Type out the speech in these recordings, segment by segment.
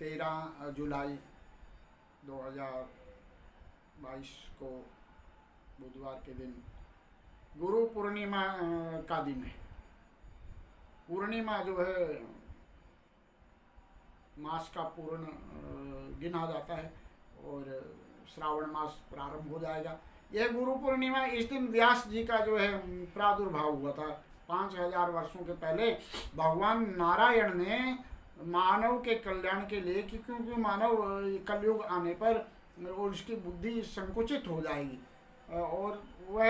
13 जुलाई 2022 को बुधवार के दिन गुरु पूर्णिमा का दिन है। पूर्णिमा जो है मास का पूर्ण गिना जाता है और श्रावण मास प्रारंभ हो जाएगा। यह गुरु पूर्णिमा इस दिन व्यास जी का जो है प्रादुर्भाव हुआ था। 5000 वर्षों के पहले भगवान नारायण ने मानव के कल्याण के लिए, क्योंकि मानव कलयुग आने पर उसकी बुद्धि संकुचित हो जाएगी और वह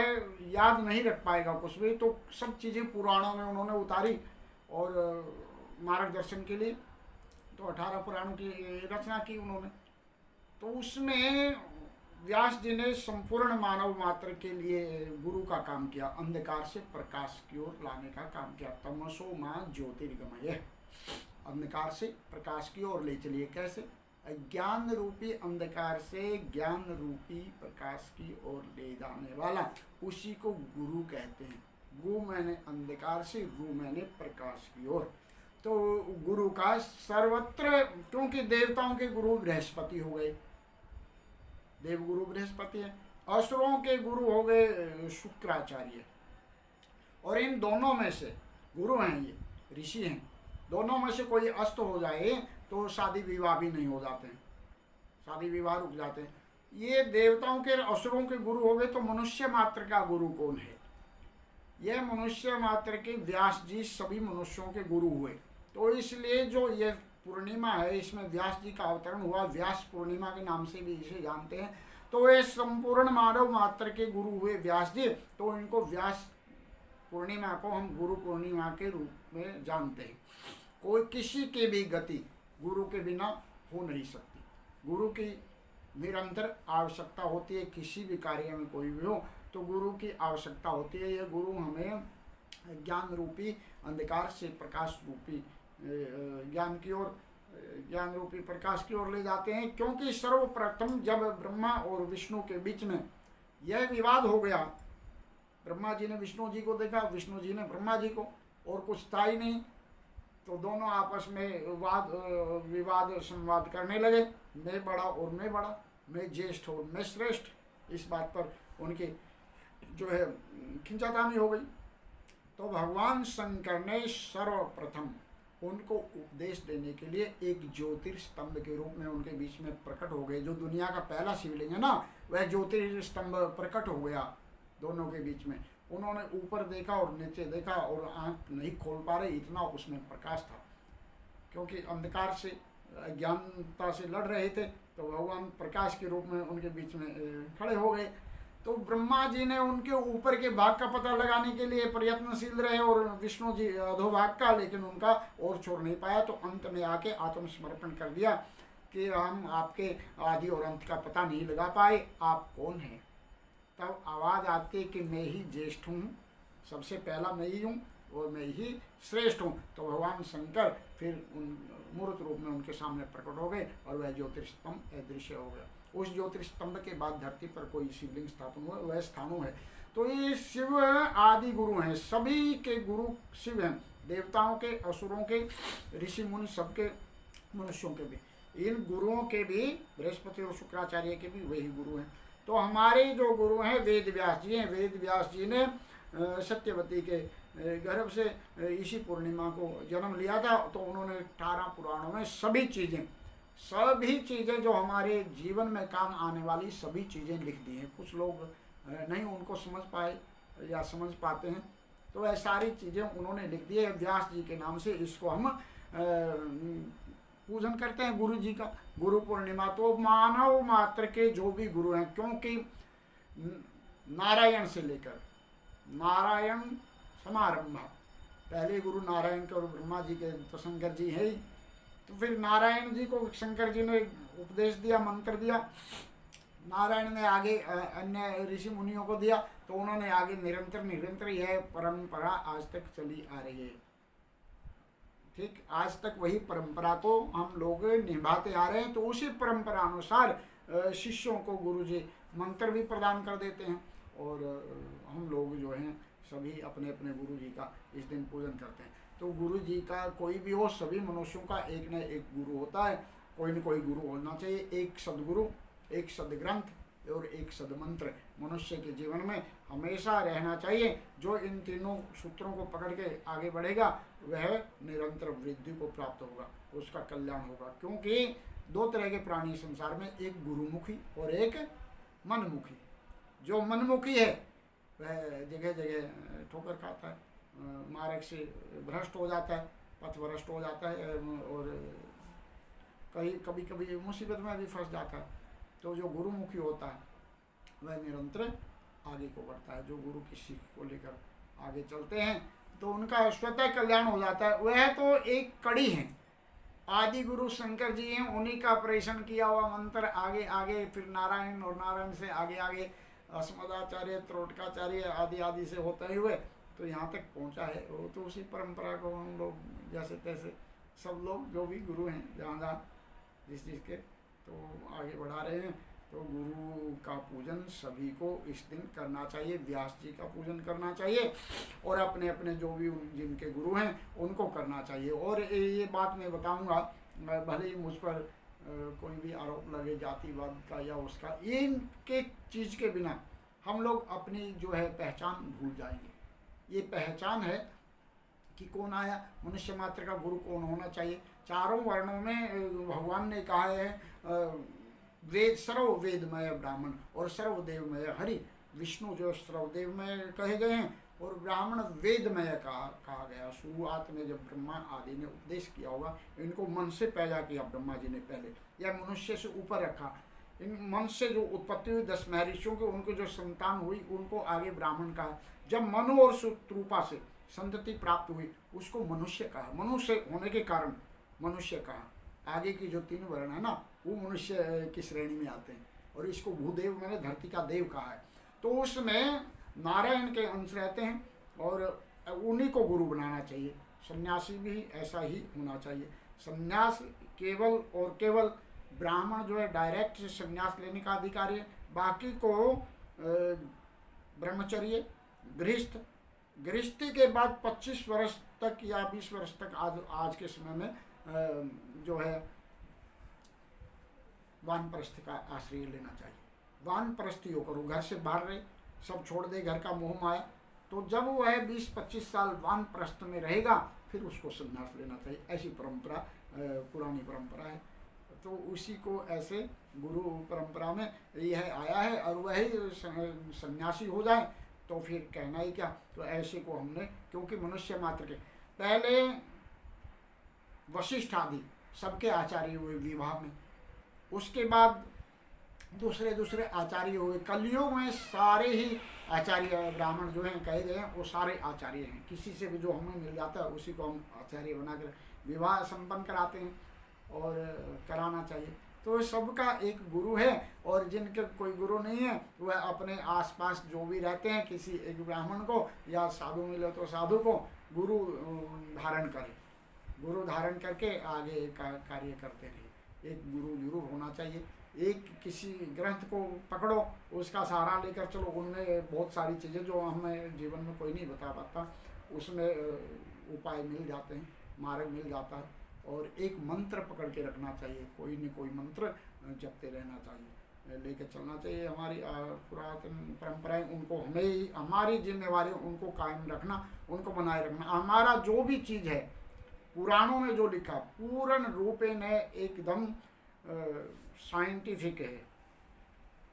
याद नहीं रख पाएगा कुछ भी, तो सब चीज़ें पुराणों में उन्होंने उतारी और मार्गदर्शन के लिए तो 18 पुराणों की रचना की उन्होंने। तो उसमें व्यास जी ने संपूर्ण मानव मात्र के लिए गुरु का काम किया, अंधकार से प्रकाश की ओर लाने का काम किया। तमसो मां ज्योतिर्गमय, अंधकार से प्रकाश की ओर ले चलिए। कैसे? ज्ञान रूपी अंधकार से ज्ञान रूपी प्रकाश की ओर ले जाने वाला, उसी को गुरु कहते हैं। गु मैंने अंधकार से, रू मैंने प्रकाश की ओर। तो गुरु का सर्वत्र, क्योंकि देवताओं के गुरु बृहस्पति हो गए, देवगुरु बृहस्पति है, असुरों के गुरु हो गए शुक्राचार्य, और इन दोनों में से गुरु हैं, ये ऋषि हैं, दोनों में से कोई अस्त हो जाए तो शादी विवाह भी नहीं हो जाते हैं, शादी विवाह रुक जाते हैं। ये देवताओं के असुरों के गुरु हो गए, तो मनुष्य मात्र का गुरु कौन है? यह मनुष्य मात्र के व्यास जी सभी मनुष्यों के गुरु हुए। तो इसलिए जो ये पूर्णिमा है, इसमें व्यास जी का अवतरण हुआ, व्यास पूर्णिमा के नाम से भी इसे जानते हैं। तो ये संपूर्ण मानव मात्र के गुरु हुए व्यास जी, तो इनको व्यास पूर्णिमा को हम गुरु पूर्णिमा के रूप में जानते हैं। कोई किसी की भी गति गुरु के बिना हो नहीं सकती, गुरु की निरंतर आवश्यकता होती है। किसी भी कार्य में कोई भी हो तो गुरु की आवश्यकता होती है। यह गुरु हमें ज्ञान रूपी अंधकार से प्रकाश रूपी ज्ञान की ओर, ज्ञान रूपी प्रकाश की ओर ले जाते हैं। क्योंकि सर्वप्रथम जब ब्रह्मा और विष्णु के बीच में यह विवाद हो गया, ब्रह्मा जी ने विष्णु जी को देखा, विष्णु जी ने ब्रह्मा जी को, और कुछ था ही नहीं, तो दोनों आपस में विवाद संवाद करने लगे। मैं बड़ा और मैं बड़ा, मैं ज्येष्ठ और मैं श्रेष्ठ, इस बात पर उनकी जो है खिंचातानी हो गई। तो भगवान शंकर ने सर्वप्रथम उनको उपदेश देने के लिए एक ज्योतिर्स्तंभ के रूप में उनके बीच में प्रकट हो गए। जो दुनिया का पहला शिवलिंग है ना, वह ज्योतिर्स्तंभ प्रकट हो गया दोनों के बीच में। उन्होंने ऊपर देखा और नीचे देखा और आंख नहीं खोल पा रहे, इतना उसमें प्रकाश था। क्योंकि अंधकार से, अज्ञानता से लड़ रहे थे, तो भगवान प्रकाश के रूप में उनके बीच में खड़े हो गए। तो ब्रह्मा जी ने उनके ऊपर के भाग का पता लगाने के लिए प्रयत्नशील रहे और विष्णु जी अधोभाग का, लेकिन उनका और छोड़ नहीं पाया। तो अंत में आके आत्मसमर्पण कर दिया कि हम आपके आदि और अंत का पता नहीं लगा पाए, आप कौन हैं। तब आवाज़ आती है कि मैं ही ज्येष्ठ हूँ, सबसे पहला मैं ही हूँ और मैं ही श्रेष्ठ हूँ। तो भगवान शंकर फिर उन मूर्त रूप में उनके सामने प्रकट हो गए और वह ज्योतिर्स्तंभ अदृश्य हो गया। उस ज्योतिर्स्तंभ के बाद धरती पर कोई शिवलिंग स्थापन हुआ, वह स्थानों है। तो ये शिव आदि गुरु हैं, सभी के गुरु शिव हैं, देवताओं के, असुरों के, ऋषि मुनि, सबके, मनुष्यों के भी। इन गुरुओं के भी, बृहस्पति और शुक्राचार्य के भी वही गुरु हैं। तो हमारे जो गुरु हैं वेद व्यास जी हैं। वेद व्यास जी ने सत्यवती के गर्भ से इसी पूर्णिमा को जन्म लिया था। तो उन्होंने 18 पुराणों में सभी चीज़ें जो हमारे जीवन में काम आने वाली सभी चीज़ें लिख दी हैं। कुछ लोग नहीं उनको समझ पाए या समझ पाते हैं, तो वह सारी चीज़ें उन्होंने लिख दी है। व्यास जी के नाम से इसको हम पूजन करते हैं, गुरु जी का, गुरु पूर्णिमा। तो मानव मात्र के जो भी गुरु हैं, क्योंकि नारायण से लेकर नारायण समारंभ, पहले गुरु नारायण के और ब्रह्मा जी के तो शंकर जी है ही। तो फिर नारायण जी को शंकर जी ने उपदेश दिया, मंत्र दिया, नारायण ने आगे अन्य ऋषि मुनियों को दिया, तो उन्होंने आगे निरंतर यह परंपरा आज तक चली आ रही है। ठीक, आज तक वही परंपरा को हम लोग निभाते आ रहे हैं। तो उसी परंपरा अनुसार शिष्यों को गुरु जी मंत्र भी प्रदान कर देते हैं और हम लोग जो हैं सभी अपने अपने गुरु जी का इस दिन पूजन करते हैं। तो गुरु जी का कोई भी हो, सभी मनुष्यों का एक न एक गुरु होता है। कोई न कोई गुरु होना चाहिए। एक सदगुरु, एक सदग्रंथ और एक सदमंत्र मनुष्य के जीवन में हमेशा रहना चाहिए। जो इन तीनों सूत्रों को पकड़ के आगे बढ़ेगा वह निरंतर वृद्धि को प्राप्त होगा, उसका कल्याण होगा। क्योंकि दो तरह के प्राणी संसार में, एक गुरुमुखी और एक मनमुखी। जो मनमुखी है वह जगह जगह ठोकर खाता है, मार्ग से भ्रष्ट हो जाता है, पथ भ्रष्ट हो जाता है और कभी कभी मुसीबत में भी फंस जाता है। तो जो गुरुमुखी होता है वह निरंतर आगे को बढ़ता है। जो गुरु की सीख को लेकर आगे चलते हैं तो उनका स्वतः कल्याण हो जाता है। वह तो एक कड़ी है, आदि गुरु शंकर जी हैं, उन्हीं का ऑपरेशन किया हुआ मंत्र आगे आगे, फिर नारायण और नारायण से आगे आगे अस्मदाचार्य, त्रोटकाचार्य आदि आदि से होते हुए तो यहाँ तक पहुँचा है। वो तो उसी परंपरा को हम लोग जैसे तैसे सब लोग जो भी गुरु हैं जहाँ जहाँ जिस चीज़ के तो आगे बढ़ा रहे हैं। तो गुरु का पूजन सभी को इस दिन करना चाहिए। व्यास जी का पूजन करना चाहिए और अपने अपने जो भी जिनके गुरु हैं उनको करना चाहिए। और ये बात मैं बताऊंगा, भले ही मुझ पर कोई भी आरोप लगे जातिवाद का या उसका, इनके चीज़ के बिना हम लोग अपनी जो है पहचान भूल जाएंगे। ये पहचान है कि कौन आया, मनुष्य मात्र का गुरु कौन होना चाहिए। चारों वर्णों में भगवान ने कहा है वेद सर्व वेदमय ब्राह्मण और सर्वदेवमय हरि। विष्णु जो सर्वदेवमय कहे गए हैं और ब्राह्मण वेदमय कहा गया। शुरुआत में जब ब्रह्मा आदि ने उपदेश किया होगा, इनको मन से पैदा किया ब्रह्मा जी ने पहले, या मनुष्य से ऊपर रखा। इन मन से जो उत्पत्ति हुई 10 महर्षियों की, उनको जो संतान हुई उनको आगे ब्राह्मण कहा। जब मनु और सुतरूपा से संतति प्राप्त हुई उसको मनुष्य कहा। मनुष्य होने के कारण मनुष्य कहा। आगे की जो 3 वर्ण है ना वो मनुष्य की श्रेणी में आते हैं और इसको भूदेव मैंने धरती का देव कहा है। तो उसमें नारायण के अंश रहते हैं और उन्हीं को गुरु बनाना चाहिए। सन्यासी भी ऐसा ही होना चाहिए। सन्यास केवल और केवल ब्राह्मण जो है डायरेक्ट से सन्यास लेने का अधिकारी है, बाकी को ब्रह्मचर्य, गृहस्थी के बाद 25 वर्ष तक या 20 वर्ष तक आज के समय में जो है वानप्रस्थ का आश्रय लेना चाहिए। वानप्रस्थ योग करो, घर से बाहर रहे, सब छोड़ दे, घर का मोह माया। तो जब वह 20-25 साल वानप्रस्थ में रहेगा फिर उसको संन्यास लेना चाहिए। ऐसी परंपरा पुरानी परंपरा है। तो उसी को ऐसे गुरु परंपरा में यह आया है और वही सन्यासी हो जाए तो फिर कहना ही क्या। तो ऐसे को हमने, क्योंकि मनुष्य मात्र के पहले वशिष्ठ आदि सबके आचार्य हुए विवाह में, उसके बाद दूसरे आचार्य हुए। कलयुग में सारे ही आचार्य ब्राह्मण जो हैं कहे गए हैं वो सारे आचार्य हैं। किसी से भी जो हमें मिल जाता है उसी को हम आचार्य बनाकर विवाह संपन्न कराते हैं और कराना चाहिए। तो सबका एक गुरु है और जिनके कोई गुरु नहीं है वह अपने आसपास जो भी रहते हैं किसी एक ब्राह्मण को या साधु मिले तो साधु को गुरु धारण करें, गुरु धारण करके आगे का कार्य करते रहिए। एक गुरु जरूर होना चाहिए। एक किसी ग्रंथ को पकड़ो, उसका सहारा लेकर चलो। उनमें बहुत सारी चीज़ें जो हमें जीवन में कोई नहीं बता पाता उसमें उपाय मिल जाते हैं, मार्ग मिल जाता है। और एक मंत्र पकड़ के रखना चाहिए, कोई न कोई मंत्र जपते रहना चाहिए, लेकर चलना चाहिए। हमारी पुरातन परंपराएं उनको हमें, हमारी जिम्मेवारी उनको कायम रखना, उनको बनाए रखना। हमारा जो भी चीज़ है पुराणों में जो लिखा पूर्ण रूपेण एकदम साइंटिफिक है,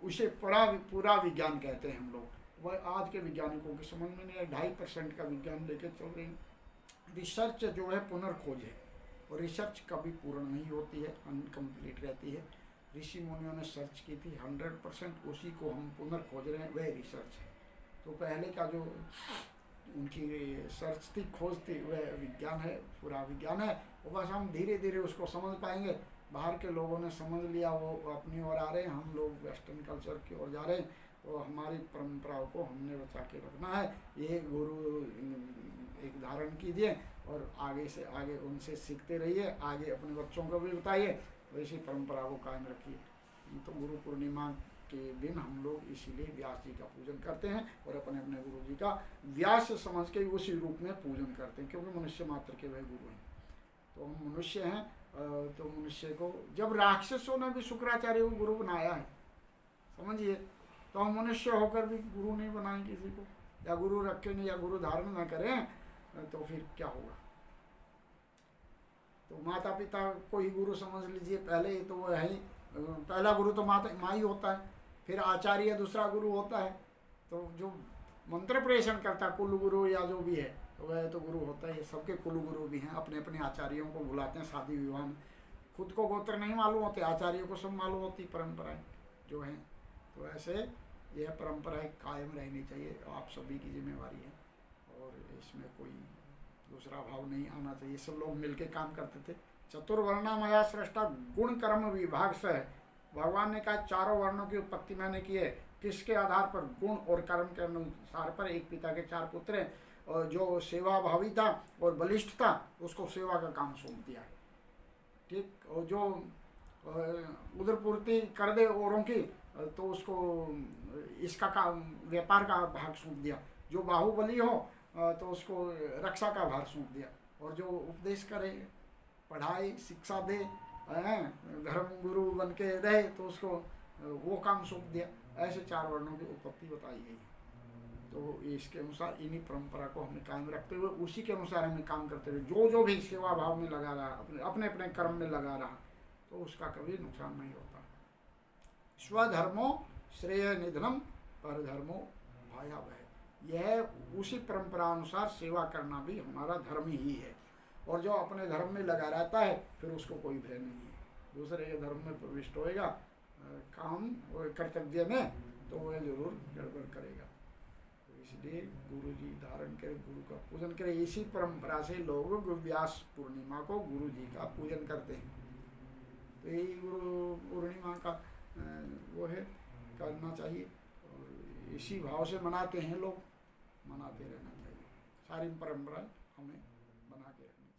उसे पूरा विज्ञान कहते हैं हम लोग। वह आज के वैज्ञानिकों के समझ में नहीं, 2.5% का विज्ञान लेके चल रहे हैं। रिसर्च जो है पुनर्खोज है और रिसर्च कभी पूर्ण नहीं होती है, अनकम्प्लीट रहती है। ऋषि मुनियों ने सर्च की थी 100%, उसी को हम पुनर्खोज रहे हैं, वह रिसर्च है। तो पहले का जो उनकी सर्च थी, खोज थी, वह विज्ञान है, पूरा विज्ञान है। वो बस हम धीरे धीरे उसको समझ पाएंगे। बाहर के लोगों ने समझ लिया, वो अपनी ओर आ रहे हैं, हम लोग वेस्टर्न कल्चर की ओर जा रहे हैं। तो हमारी परंपराओं को हमने बचा के रखना है। ये गुरु एक धारण कीजिए और आगे से आगे उनसे सीखते रहिए, आगे अपने बच्चों को भी बताइए, वैसी परंपरा को कायम रखिए। तो गुरु पूर्णिमा के दिन हम लोग इसीलिए व्यास जी का पूजन करते हैं और अपने अपने गुरु जी का व्यास समझ के उसी रूप में पूजन करते हैं, क्योंकि मनुष्य मात्र के वह गुरु हैं। तो हम मनुष्य हैं तो मनुष्य को, जब राक्षसों ने भी शुक्राचार्य को गुरु बनाया है, समझिए, तो हम मनुष्य होकर भी गुरु नहीं बनाएं किसी को, या गुरु रखें नहीं, या गुरु धारण न करें, तो फिर क्या होगा। तो माता पिता को ही गुरु समझ लीजिए पहले, तो वो है ही, पहला गुरु तो माँ ही होता है, फिर आचार्य दूसरा गुरु होता है। तो जो मंत्र प्रेषण करता कुल गुरु या जो भी है, तो वह तो गुरु होता है। सबके कुल गुरु भी हैं, अपने अपने आचार्यों को बुलाते हैं शादी विवाह में। खुद को गोत्र नहीं मालूम होते, आचार्यों को सब मालूम होती परंपराएं जो हैं। तो ऐसे यह परंपराएं कायम रहनी चाहिए, आप सभी की जिम्मेवारी है, और इसमें कोई दूसरा भाव नहीं आना चाहिए। सब लोग मिलके काम करते थे। चतुर्वर्णमया सृष्टा गुण कर्म विभाग से है। भगवान ने कहा चारों वर्णों की उत्पत्ति मैंने की है, किसके आधार पर, गुण और कर्म के अनुसार पर। एक पिता के 4 पुत्र हैं, और जो सेवा भावी था और बलिष्ठ था उसको सेवा का काम सौंप दिया है, ठीक। और जो उधर पूर्ति कर दे औरों की, तो उसको इसका काम, व्यापार का भाग सौंप दिया। जो बाहुबली हो तो उसको रक्षा का भार सौंप दिया, और जो उपदेश करे, पढ़ाई शिक्षा दे, धर्म गुरु बन के रहे, तो उसको वो काम सौंप दिया। ऐसे 4 वर्णों की उत्पत्ति बताई गई है। तो इसके अनुसार इन्हीं परंपरा को हमें कायम रखते हुए, उसी के अनुसार हमें काम करते हुए, जो भी सेवा भाव में लगा रहा, अपने अपने कर्म में लगा रहा, तो उसका कभी नुकसान नहीं होता। स्वधर्मो श्रेय निधनम पर धर्मो भयावह। यह उसी परंपरा अनुसार सेवा करना भी हमारा धर्म ही है। और जो अपने धर्म में लगा रहता है, फिर उसको कोई भय नहीं है। दूसरे के धर्म में प्रविष्ट होएगा काम और कर्तव्य में, तो वह जरूर गड़बड़ करेगा। तो इसलिए गुरु जी धारण करें, गुरु का पूजन करें। इसी परंपरा से लोग व्यास पूर्णिमा को गुरु जी का पूजन करते हैं। तो यही गुरु पूर्णिमा का वो है, करना चाहिए, और इसी भाव से मनाते हैं लोग, मनाते रहना चाहिए। सारी परंपरा हमें बना के रखनी।